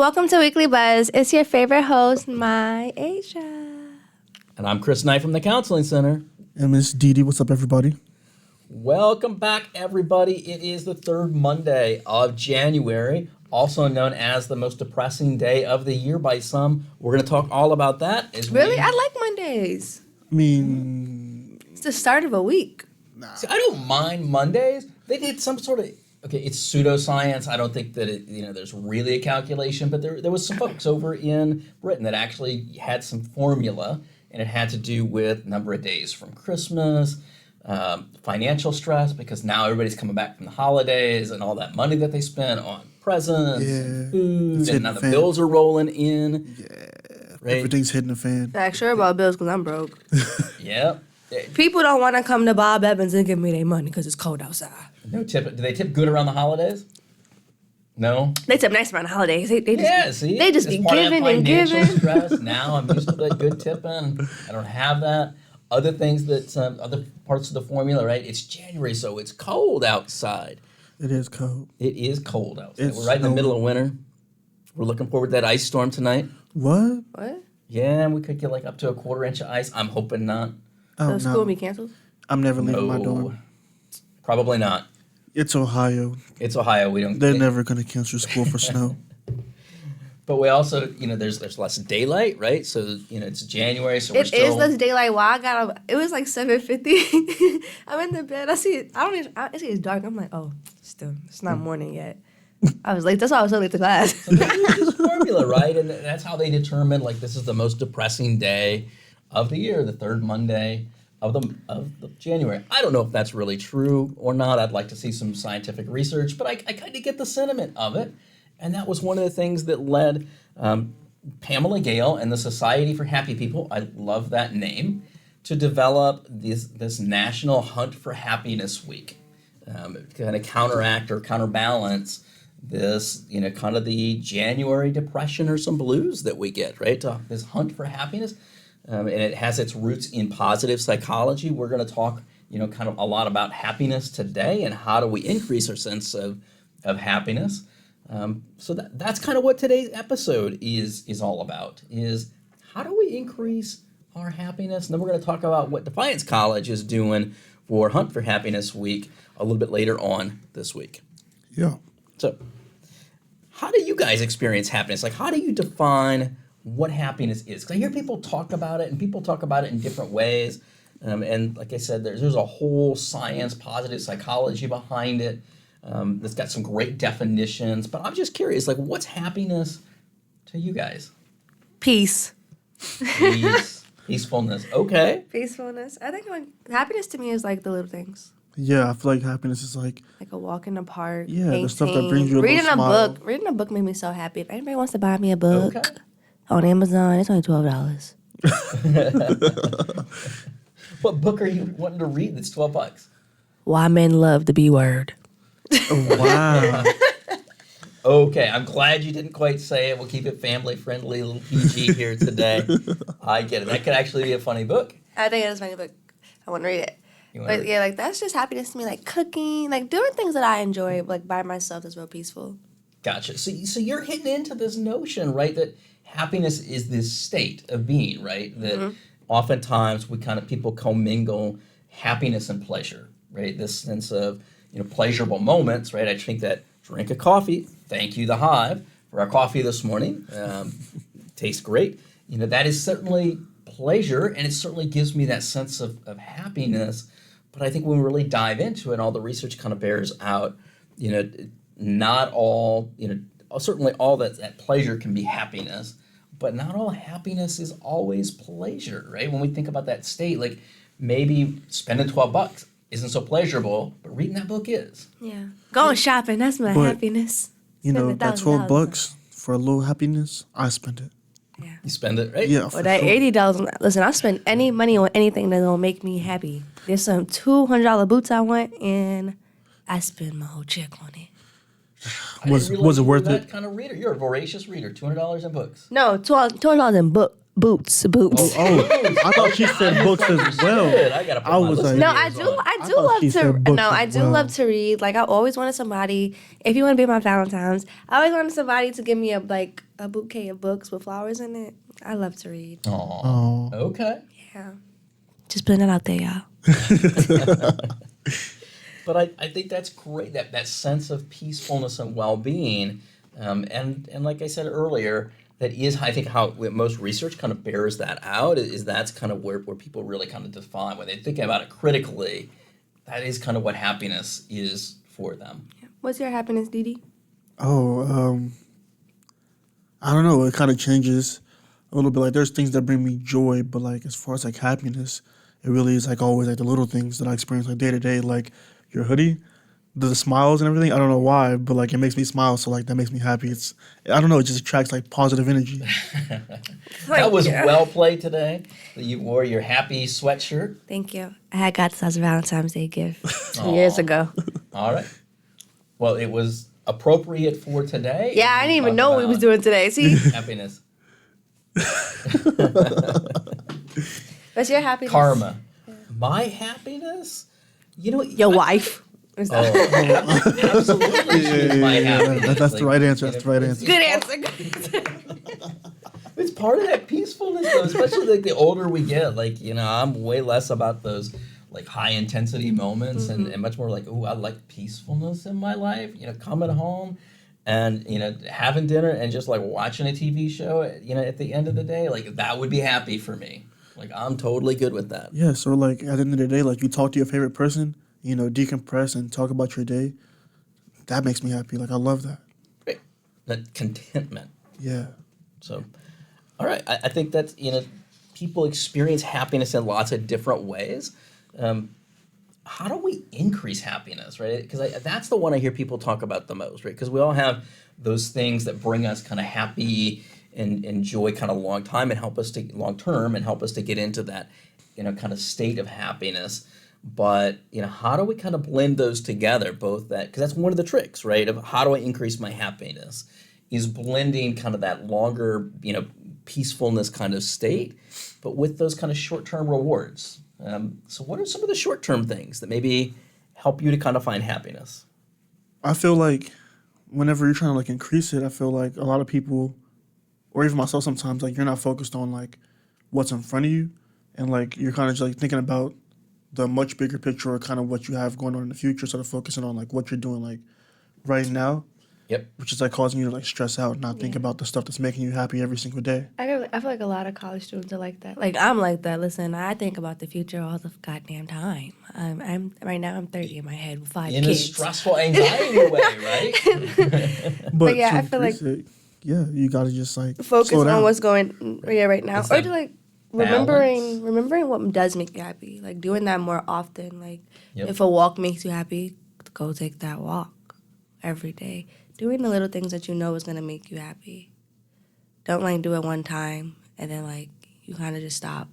Welcome to Weekly Buzz. It's your favorite host, My Asia. And I'm Chris Knight from the Counseling Center. And Miss Dee. What's up, everybody? Welcome back, everybody. It is the third Monday of January, also known as the most depressing day of the year by some. We're going to talk all about that. Really? I like Mondays. I mean... It's the start of a week. See, I don't mind Mondays. They did some sort of... Okay, it's pseudoscience. I don't think that there's really a calculation, but there was some folks over in Britain that actually had some formula, and it had to do with number of days from Christmas, financial stress, because now everybody's coming back from the holidays and all that money that they spent on presents and food, and now the bills are rolling in. Yeah, right? Everything's hitting the fan. Like, sure about bills because I'm broke. Yep. People don't want to come to Bob Evans and give me their money because it's cold outside. No tip. Do they tip good around the holidays? No. They tip nice around the holidays. They just be It's part of giving that and financial giving. stress. Now I'm used to that good tipping. I don't have that. Other things that other parts of the formula, right? It's January, so it's cold outside. It is cold. It is cold outside. It's We're right in the snowing. middle of winter. We're looking forward to that ice storm tonight. What? What? Yeah, we could get like up to a quarter inch of ice. I'm hoping not. Oh, So school be canceled? I'm never leaving my No. dorm. Probably not. It's Ohio. It's Ohio. We don't. They're never going to cancel school for snow. But we also, there's less daylight, right? So, it's January, so we're It still... is less daylight. While I got up, it was like 7:50. I'm in the bed. I see it. I see it's dark. I'm like, oh, it's not morning yet. I was late. That's why I was so late to class. So they use this formula, right? And that's how they determine, like, this is the most depressing day of the year, the third Monday of the January. I don't know if that's really true or not. I'd like to see some scientific research, but I kind of get the sentiment of it. And that was one of the things that led Pamela Gale and the Society for Happy People, I love that name, to develop this National Hunt for Happiness Week. Kind of counteract or counterbalance this, kind of the January depression or some blues that we get, right? This hunt for happiness. And it has its roots in positive psychology. We're going to talk, kind of a lot about happiness today and how do we increase our sense of happiness. So that's kind of what today's episode is all about, is how do we increase our happiness? And then we're going to talk about what Defiance College is doing for Hunt for Happiness Week a little bit later on this week. Yeah. So how do you guys experience happiness? Like, how do you define what happiness is? Because I hear people talk about it, and people talk about it in different ways. And like I said, there's a whole science, positive psychology behind it. That's got some great definitions. But I'm just curious, like, what's happiness to you guys? Peace. Peace, peacefulness. Okay. Peacefulness. I think happiness to me is like the little things. Yeah, I feel like happiness is like A walk in the park. Yeah, the painting, stuff that brings you a reading little a smile. book. Reading a book made me so happy. If anybody wants to buy me a book Okay. on Amazon, it's only $12. What book are you wanting to read that's $12? Why Men Love the B Word. wow. Okay, I'm glad you didn't quite say it. We'll keep it family friendly, a little PG here today. I get it. That could actually be a funny book. I think it is my book. I want to read it. You wanna But read- yeah, like that's just happiness to me. Like cooking, like doing things that I enjoy, like by myself is real peaceful. Gotcha. So you're hitting into this notion, right, that happiness is this state of being, right? That oftentimes people commingle happiness and pleasure, right? This sense of, pleasurable moments, right? I think that drink of coffee, thank you, The Hive, for our coffee this morning. Tastes great. That is certainly pleasure, and it certainly gives me that sense of happiness. But I think when we really dive into it, all the research kind of bears out, not all, certainly all that pleasure can be happiness, but not all happiness is always pleasure, right? When we think about that state, like maybe spending $12 isn't so pleasurable, but reading that book is. Yeah. Going shopping, that's my But, happiness. You know, Spend that $1,000. $12 for a little happiness, I spend it. Yeah. You spend it, right? Yeah, Or for that sure. $80. Listen, I spend any money on anything that don't make me happy. There's some $200 boots I want, and I spend my whole check on it. I didn't Was realize it you were worth that it? kind of reader. You're a voracious reader. $200 in books. No, $200 in boots. Oh, I thought she said books as well. Good. I gotta put I my was listening No, like- I ears do. on. I do thought love she to. said books No, I as do well. love to read. Like I always wanted somebody. If you want to be my Valentine's, I always wanted somebody to give me a a bouquet of books with flowers in it. I love to read. Oh. Okay. Yeah. Just putting it out there, y'all. But I think that's great, that sense of peacefulness and well-being. And like I said earlier, that is, I think, how most research kind of bears that out, is that's kind of where people really kind of define, when they think about it critically, that is kind of what happiness is for them. What's your happiness, Didi? Oh, I don't know. It kind of changes a little bit. Like, there's things that bring me joy, but like as far as like happiness, it really is like always like the little things that I experience like day to day. Like your hoodie, the smiles and everything. I don't know why, but like it makes me smile. So like that makes me happy. I don't know. It just attracts like positive energy. That was well played today. That you wore your happy sweatshirt. Thank you. I had got this as a Valentine's Day gift 2 years ago. All right. Well, it was appropriate for today. Yeah, I didn't even know what we was doing today. See? Happiness. What's your happiness? Karma. My happiness? You know, Your wife. Is Oh, absolutely. She is my happiness. That's the right answer. That's the right answer. Good answer. It's part of that peacefulness, though, especially like the older we get. Like, I'm way less about those like high intensity moments and much more like, I like peacefulness in my life. Coming home and, having dinner and just like watching a TV show, at the end of the day, like that would be happy for me. Like, I'm totally good with that. Yeah. So like at the end of the day, like you talk to your favorite person, decompress and talk about your day. That makes me happy. Like I love that. Great. That contentment. Yeah. So, all right. I think that's, people experience happiness in lots of different ways. How do we increase happiness, right? Because that's the one I hear people talk about the most, right? Because we all have those things that bring us kind of happy and joy kind of long term and help us to get into that, kind of state of happiness. But, how do we kind of blend those together, both that, because that's one of the tricks, right? Of how do I increase my happiness is blending kind of that longer, peacefulness kind of state, but with those kind of short-term rewards. So what are some of the short-term things that maybe help you to kind of find happiness? I feel like whenever you're trying to like increase it, I feel like a lot of people, or even myself sometimes, like you're not focused on like what's in front of you, and like you're kind of just like thinking about the much bigger picture or kind of what you have going on in the future, sort of focusing on like what you're doing like right now. Yep. Which is like causing you to like stress out and not think about the stuff that's making you happy every single day. I feel like a lot of college students are like that. Like I'm like that. Listen, I think about the future all the goddamn time. I'm right now. I'm 30 in my head with 5 In kids. a stressful anxiety way, right? But yeah, to I feel like increase it, you gotta just like focus slow on down. what's going right now, It's or that to like balance. remembering what does make you happy. Like doing that more often. Like Yep. if a walk makes you happy, go take that walk every day. Doing the little things that you know is gonna make you happy. Don't like do it one time and then like you kind of just stop.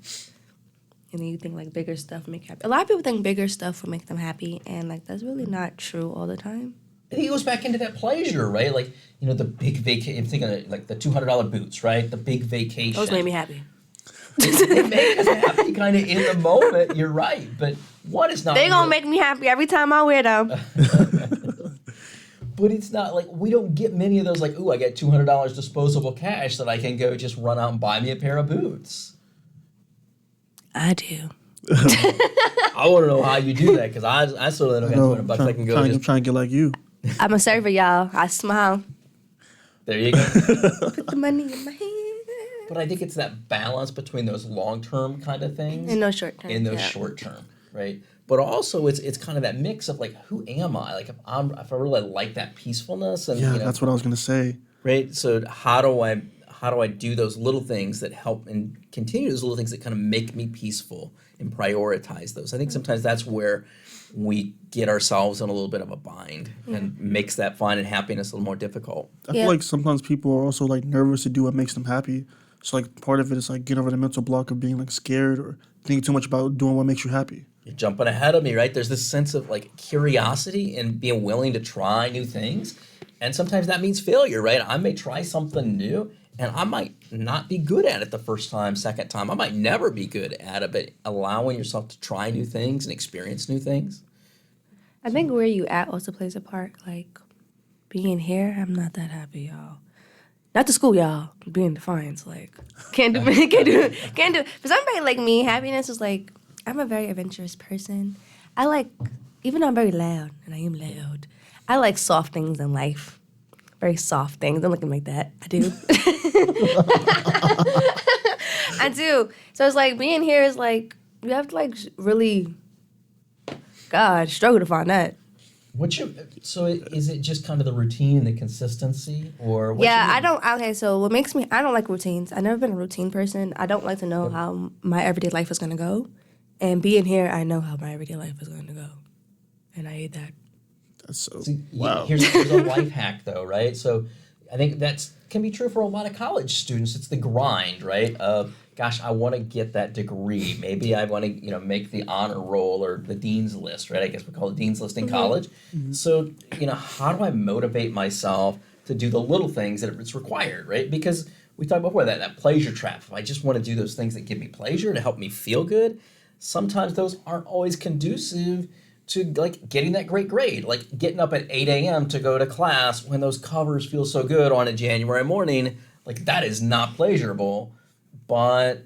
And then you think like bigger stuff make you happy. A lot of people think bigger stuff will make them happy, and like that's really not true all the time. I think it goes back into that pleasure, right? Like, the big vacation, I'm thinking of like the $200 boots, right? The big vacation. Those made me happy. They make us happy kind of in the moment, you're right. But what is not They gonna real- make me happy every time I wear them. But it's not like we don't get many of those like, I get $200 disposable cash that I can go just run out and buy me a pair of boots. I do. I want to know how you do that because I certainly don't No, got $200 I can go I'm just. trying to get like you. I'm a server, y'all. I smile. There you go. Put the money in my hand. But I think it's that balance between those long-term kind of things In those short term. and those short-term, right? But also it's kind of that mix of like, who am I? Like if I really like that peacefulness and Yeah, that's what I was gonna say. right. So how do I do those little things that help and continue those little things that kind of make me peaceful and prioritize those? I think sometimes that's where we get ourselves in a little bit of a bind and makes that finding happiness a little more difficult. I Yeah. feel like sometimes people are also like nervous to do what makes them happy. So like part of it is like getting over the mental block of being like scared or thinking too much about doing what makes you happy. You're jumping ahead of me, right? There's this sense of like curiosity and being willing to try new things. And sometimes that means failure, right? I may try something new and I might not be good at it the first time, second time. I might never be good at it, but allowing yourself to try new things and experience new things. I think where you at also plays a part. Like being here, I'm not that happy, y'all. Not to school, y'all. Being defiant, like can't do. For somebody like me, happiness is like I'm a very adventurous person. I like, even though I'm very loud, and I am loud, I like soft things in life. Very soft things. Don't look at me like that. I do. I do. So it's like being here is like you have to like really, God, struggle to find that. So is it just kind of the routine, the consistency, or what? Yeah, I don't. Okay, so what makes me, I don't like routines. I've never been a routine person. I don't like to know how my everyday life is gonna go, and being here, I know how my everyday life is gonna go, and I hate that. That's so See, wow. Here's a life hack, though, right? So I think that's can be true for a lot of college students. It's the grind, right? Of gosh, I want to get that degree. Maybe I want to, make the honor roll or the dean's list, right? I guess we call it dean's list in college. So, how do I motivate myself to do the little things that it's required, right? Because we talked before that pleasure trap. If I just want to do those things that give me pleasure to help me feel good, sometimes those aren't always conducive to like getting that great grade, like getting up at 8 a.m. to go to class when those covers feel so good on a January morning. Like that is not pleasurable, but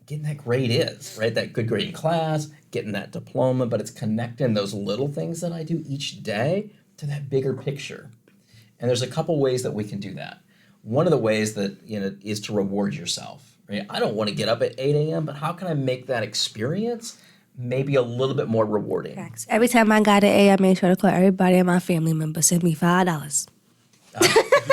getting that grade is, right? That good grade in class, getting that diploma, but it's connecting those little things that I do each day to that bigger picture. And there's a couple ways that we can do that. One of the ways that, is to reward yourself, right? I don't want to get up at 8 a.m., but how can I make that experience maybe a little bit more rewarding? Facts. Every time I got an A, I made sure to call everybody in my family member, send me $5.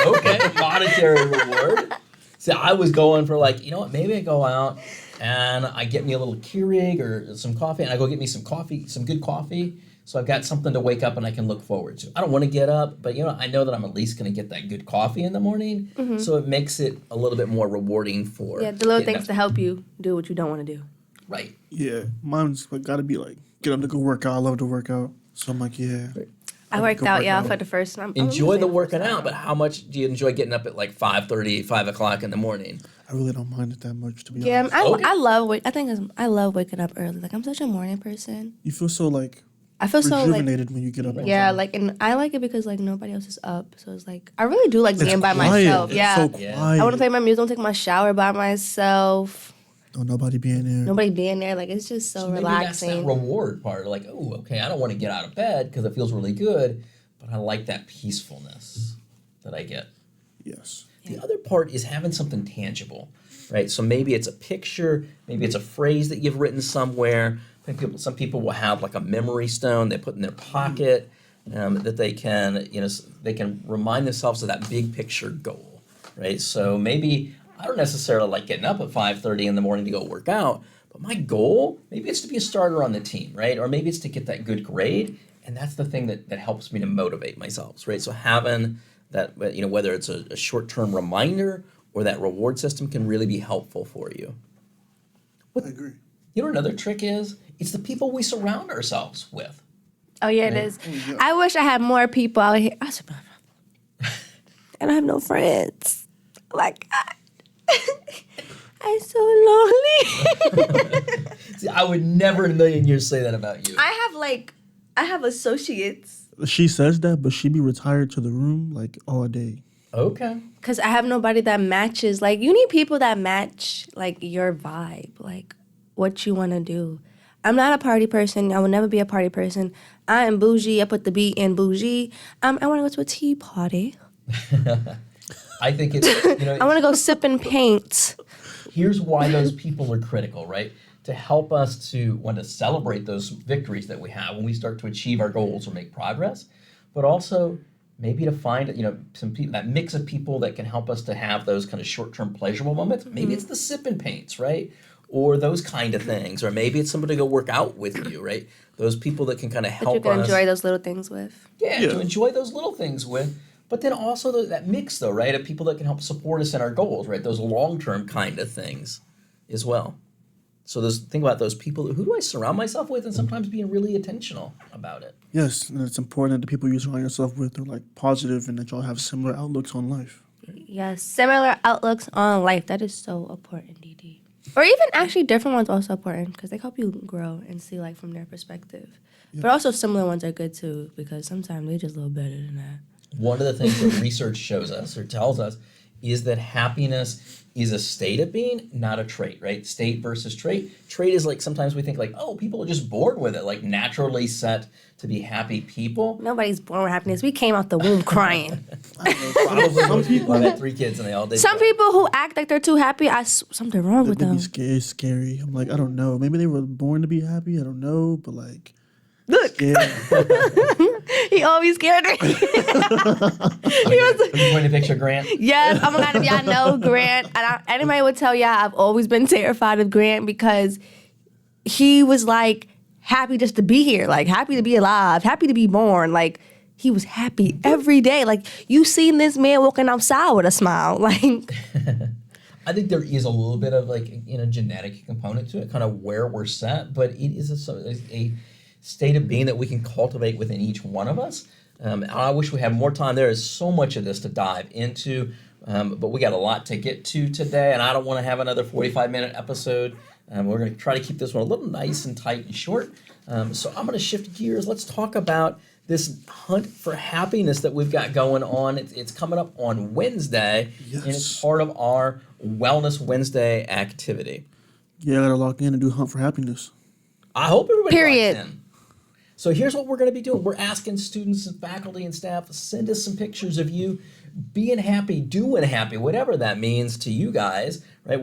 Okay, monetary reward. See, I was going for like, maybe I go out and I get me a little Keurig or some coffee, and I go get me some coffee, some good coffee, so I've got something to wake up and I can look forward to. I don't want to get up, but I know that I'm at least going to get that good coffee in the morning, so it makes it a little bit more rewarding for Yeah, the little getting things up. to help you do what you don't want to do. Right. Yeah, mine's got to be like get up to go work out. I love to work out, so I'm like, yeah. I worked go out, work y'all, out. for the first time. Enjoy the working out, but how much do you enjoy getting up at like 5:30, 5 o'clock in the morning? I really don't mind it that much, to be Yeah, honest. Okay. I love waking up early. Like, I'm such a morning person. You feel so like I feel so, like, rejuvenated when you get up. on yeah, time. like, and I like it because, like, nobody else is up. So it's like, I really do like It's being by quiet. myself. It's Yeah. so Yeah. quiet. I want to play my music, take my shower by myself. Don't nobody being there. Nobody being there. Like, it's just so Maybe that's that relaxing. reward part. Like, oh, okay, I don't want to get out of bed because it feels really good, but I like that peacefulness that I get. Yes. The other part is having something tangible, right? So maybe it's a picture, maybe it's a phrase that you've written somewhere. I think some people will have like a memory stone they put in their pocket that they can, they can remind themselves of that big picture goal, right? So maybe I don't necessarily like getting up at 5:30 in the morning to go work out, but my goal, maybe it's to be a starter on the team, right? Or maybe it's to get that good grade, and that's the thing that helps me to motivate myself, right? So having that, whether it's a short-term reminder or that reward system can really be helpful for you. I agree. You know what another trick is? It's the people we surround ourselves with. Oh, yeah, it is. I wish I had more people out here. And I have no friends. Like, I'm so lonely. See, I would never in a million years say that about you. I have associates. She says that, but she be retired to the room like all day. Okay. Because I have nobody that matches. Like, you need people that match, like, your vibe, like, what you want to do. I'm not a party person. I will never be a party person. I am bougie. I put the B in bougie. I want to go to a tea party. I think it's, I want to go sip and paint. here's why those people are critical, right? To help us to want to celebrate those victories that we have when we start to achieve our goals or make progress, but also maybe to find, some people, that mix of people that can help us to have those kind of short-term pleasurable moments. Maybe it's the sip and paints, right? Or those kind of things. Or maybe it's somebody to go work out with you, right? Those people that can kind of help That you can us. enjoy those little things with. Yeah, to enjoy those little things with. But then also that mix, though, right, of people that can help support us in our goals, right? Those long-term kind of things as well. So think about those people. Who do I surround myself with? And sometimes being really intentional about it. Yes, and it's important that the people you surround yourself with are like positive and that y'all have similar outlooks on life. Yes, similar outlooks on life. That is so important, DD. Or even actually different ones also important because they help you grow and see like from their perspective. Yeah. But also similar ones are good too because sometimes they're just a little better than that. One of the things that research shows us or tells us is that happiness is a state of being, not a trait, right? State versus trait. Trait is like sometimes we think like, oh, people are just born with it, like naturally set to be happy people. Nobody's born with happiness. We came out the womb crying. Probably most people have had 3 kids and they all did. Some people who act like they're too happy, something wrong with They'd them. be scary. I'm like, I don't know. Maybe they were born to be happy. I don't know, but like, Look, yeah. he always scared me. He was, Are you pointing a picture, Grant? yes, oh my God, if y'all know Grant, and anybody would tell y'all I've always been terrified of Grant because he was like happy just to be here, like happy to be alive, happy to be born. Like he was happy every day. Like you seen this man walking outside with a smile. Like I think there is a little bit of like, genetic component to it, kind of where we're set, but it is a state of being that we can cultivate within each one of us. I wish we had more time. There is so much of this to dive into, but we got a lot to get to today, and I don't want to have another 45-minute episode. We're going to try to keep this one a little nice and tight and short. So I'm going to shift gears. Let's talk about this hunt for happiness that we've got going on. It's coming up on Wednesday, Yes. and it's part of our Wellness Wednesday activity. Yeah, I gotta lock in and do Hunt for Happiness. I hope everybody Period. locks in. So here's what we're going to be doing. We're asking students and faculty and staff to send us some pictures of you being happy, doing happy, whatever that means to you guys, right?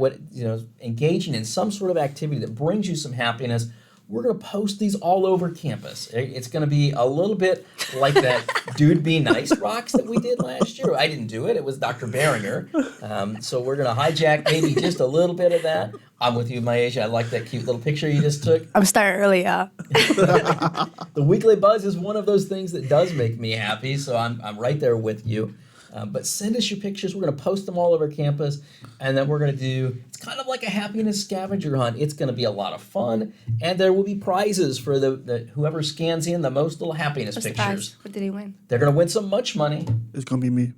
Engaging in some sort of activity that brings you some happiness. We're going to post these all over campus. It's going to be a little bit like that Dude Be Nice rocks that we did last year. I didn't do it. It was Dr. Behringer. So we're going to hijack maybe just a little bit of that. I'm with you, Maisha. I like that cute little picture you just took. I'm starting early, y'all. The weekly buzz is one of those things that does make me happy, so I'm right there with you. But send us your pictures. We're going to post them all over campus, and then we're going to do, it's kind of like a happiness scavenger hunt. It's going to be a lot of fun, and there will be prizes for the whoever scans in the most little happiness What's the pictures. prize? What did he win? They're going to win some munch money. It's gonna be me.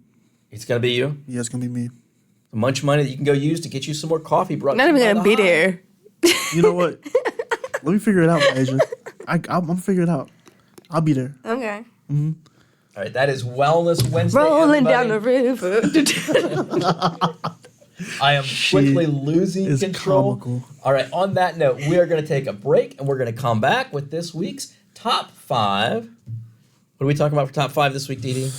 It's going to be you. Yeah, it's gonna be me. Munch money that you can go use to get you some more coffee brought Not to even you by gonna the be Hive. there. You know what? Let me figure it out, Asia. I'm gonna figure it out. I'll be there. Okay. All right, that is Wellness Wednesday. Rolling down everybody. the river. I am quickly losing is control. comical. All right, on that note, we are going to take a break and we're going to come back with this week's top 5. What are we talking about for top 5 this week, Dee?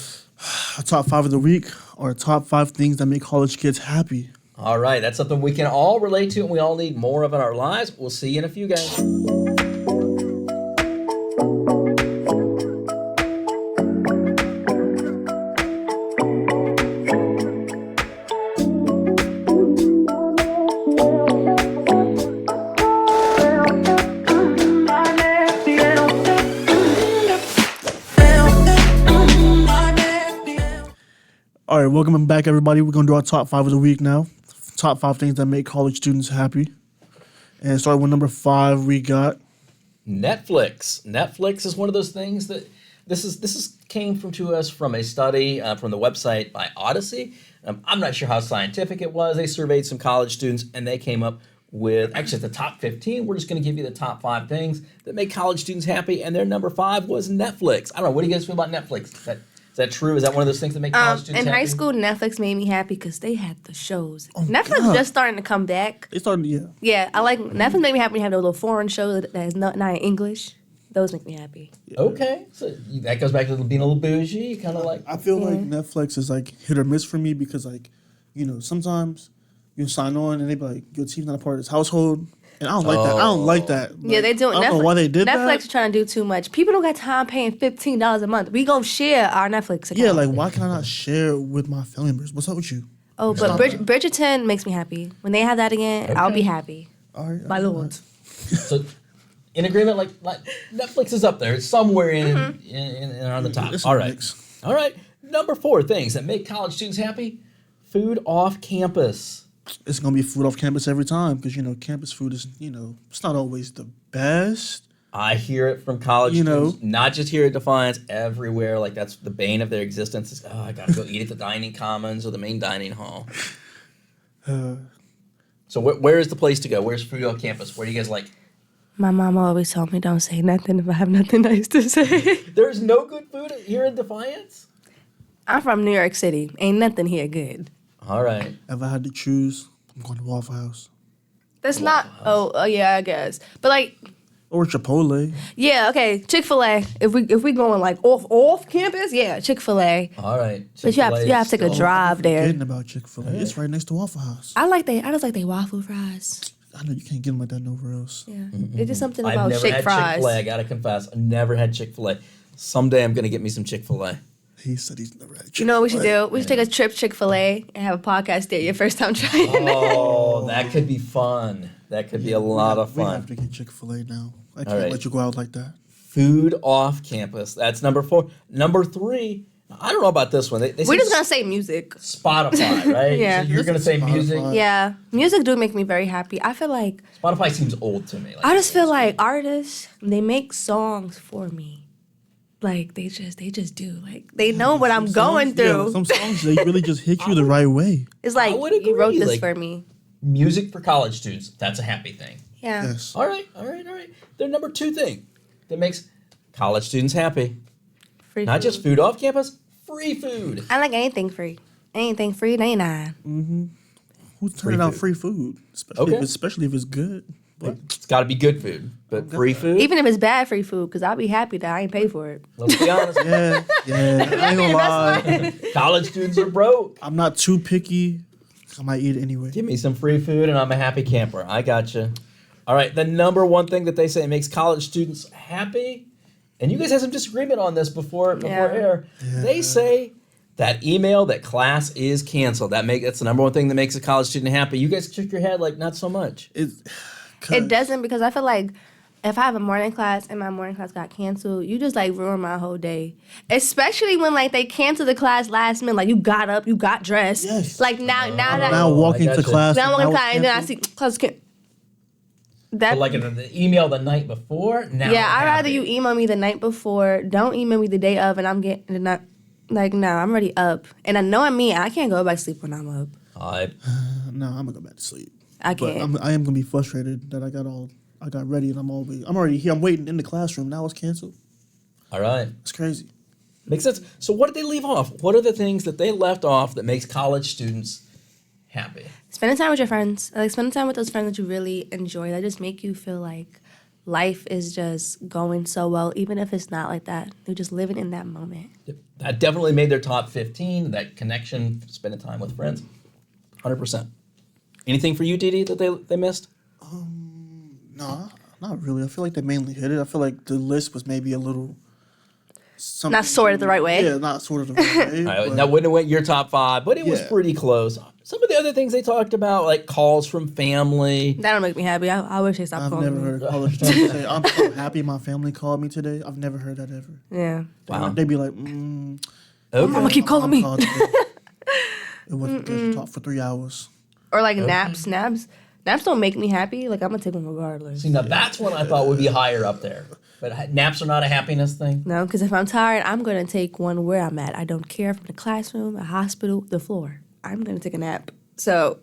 A top 5 of the week or top 5 things that make college kids happy. All right, that's something we can all relate to and we all need more of in our lives. We'll see you in a few, guys. All right, welcome back, everybody. We're gonna do our top 5 of the week now. Top 5 things that make college students happy. And starting with number 5, we got Netflix. Netflix is one of those things that this came to us from a study from the website by Odyssey. I'm not sure how scientific it was. They surveyed some college students and they came up with actually the top 15. We're just going to give you the top 5 things that make college students happy, and their number 5 was Netflix. I don't know. What do you guys feel about Netflix? Is that true? Is that one of those things that make college students In happy? high school, Netflix made me happy because they had the shows. Netflix God. just starting to come back. they started. Yeah, Yeah, I like Netflix. Made me happy when you have those little foreign shows that is not in English. Those make me happy. Okay, so that goes back to being a little bougie, kind of like. I feel like Netflix is like hit or miss for me because sometimes you sign on and they be like your team's not a part of this household, and I don't like that. I don't like that. Yeah, Like, they do. I don't know why they did Netflix that. is trying to do too much. People don't got time paying $15 a month. We gonna share our Netflix account. Yeah, like why can I not share it with my family members? What's up with you? oh, but Bridgerton makes me happy. When they have that again, I'll be happy. All right, My lord. So, in agreement, like Netflix is up there. It's somewhere in on the top. It's a All right. mix. All right. Number 4 things that make college students happy: food off campus. It's gonna be food off campus every time because campus food is it's not always the best. I hear it from college You know. students, not just here at Defiance, everywhere. Like that's the bane of their existence. Is, I gotta go eat at the dining commons or the main dining hall. So where is the place to go? Where's food off campus? Where do you guys like? My mama always told me don't say nothing if I have nothing nice to say. There's no good food here in Defiance. I'm from New York City. Ain't nothing here good. All right. If I had to choose, I'm going to Waffle House That's not. Oh, yeah, I guess. But like, or Chipotle. yeah, okay, Chick-fil-A. If we going like off campus, yeah, Chick-fil-A. All right. But you have to take a Still- drive there. Forgetting about Chick-fil-A. It's right next to Waffle House. I just like they waffle fries. I know you can't get them like that nowhere else. Yeah, it's just something I've about never shake had fries. Chick-fil-A. I gotta confess, I've never had Chick-fil-A. Someday I'm gonna get me some Chick-fil-A. He said he's never had Chick-fil-A. You know what we should do? We should take a trip Chick-fil-A and have a podcast there. Your first time trying it. Oh, that could be fun. That could be a lot of We have fun. to get Chick-fil-A now. I All can't right. let you go out like that. Food off campus. That's number 4. Number 3. I don't know about this one. They We're say just gonna say music. Spotify, right? Yeah. So you're gonna say Spotify. music. Yeah, music do make me very happy. I feel like Spotify seems old to me. Like, I just feel like artists, they make songs for me. Like they just do. Like they know what I'm going through. Some songs they really just hit you the right way. It's like I would you wrote agree, this like- for me. music for college students. That's a happy thing. Yeah. Yes. All right. The number 2 thing that makes college students happy. Free Not food. just food off campus, free food. I like anything free. Anything free, 99. Who's turning out food. free food? Especially if it's good. But It's got to be good food, but free food. Even if it's bad free food, because I'll be happy that I ain't pay for it. Let's be honest. yeah, I ain't gonna lie. College students are broke. I'm not too picky. I might eat it anyway. Give me some free food and I'm a happy camper. I gotcha. All right, the number 1 thing that they say makes college students happy, and you guys had some disagreement on this before Yeah. air. They say that email that class is canceled. That's the number 1 thing that makes a college student happy. You guys shook your head like not so much. It doesn't, because I feel like if I have a morning class and my morning class got canceled, you just like ruin my whole day. Especially when like they cancel the class last minute, like you got up, you got dressed. Yes. Like now that Now walking I to gotcha. class. now I'm that gonna was class and then I canceled. see class can. That But like in the email the night before, now yeah, I'm I'd rather happy. you email me the night before. Don't email me the day of, and I'm getting not like no, I'm already up, and I know I can't go back to sleep when I'm up. No, I'm gonna go back to sleep. I But can't. I am gonna be frustrated that I got ready and I'm already here. I'm waiting in the classroom. Now it's canceled. All right. It's crazy. Makes sense. So what did they leave off? What are the things that they left off that makes college students happy? Spending time with your friends, like spending time with those friends that you really enjoy, that just make you feel like life is just going so well, even if it's not like that. They're just living in that moment. That definitely made their top 15, that connection, spending time with friends. 100%. Anything for you, Didi, that they missed? No, not really. I feel like they mainly hit it. I feel like the list was maybe a little. Not sorted the right way. Yeah, not sorted the right way. All right, but- that wouldn't have went your top 5, but it was Yeah. pretty close. Some of the other things they talked about, like calls from family. That don't make me happy. I wish they stopped I've calling never me. heard a college student say, "I'm so happy my family called me today." I've never heard that ever. Yeah. Wow. They'd be like, Okay. Mama keep calling "I'm me." called today." It wasn't good to talk for 3 hours. Or like naps. Naps don't make me happy. Like I'm gonna take them regardless. See, now that's one I thought would be higher up there. But naps are not a happiness thing. No, because if I'm tired, I'm gonna take one where I'm at. I don't care if I'm in a classroom, a hospital, the floor. I'm gonna take a nap. So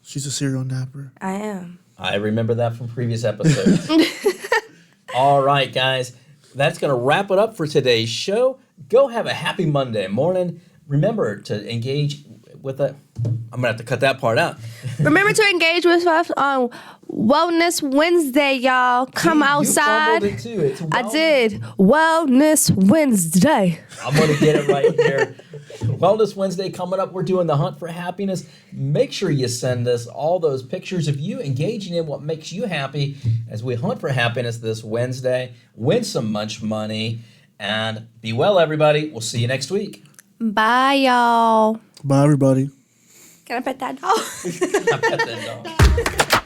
She's a serial napper. I am. I remember that from previous episodes. All right, guys. That's going to wrap it up for today's show. Go have a happy Monday morning. Remember to engage with a... I'm going to have to cut that part out. Remember to engage with us on Wellness Wednesday, y'all. Come You outside. fumbled it too. It's I did. Wellness Wednesday. I'm going to get it right here. Wellness Wednesday coming up. We're doing the Hunt for Happiness. Make sure you send us all those pictures of you engaging in what makes you happy as we hunt for happiness this Wednesday. Win some much money. And be well, everybody. We'll see you next week. Bye, y'all. Bye, everybody. Can I pet that dog? I pet that dog.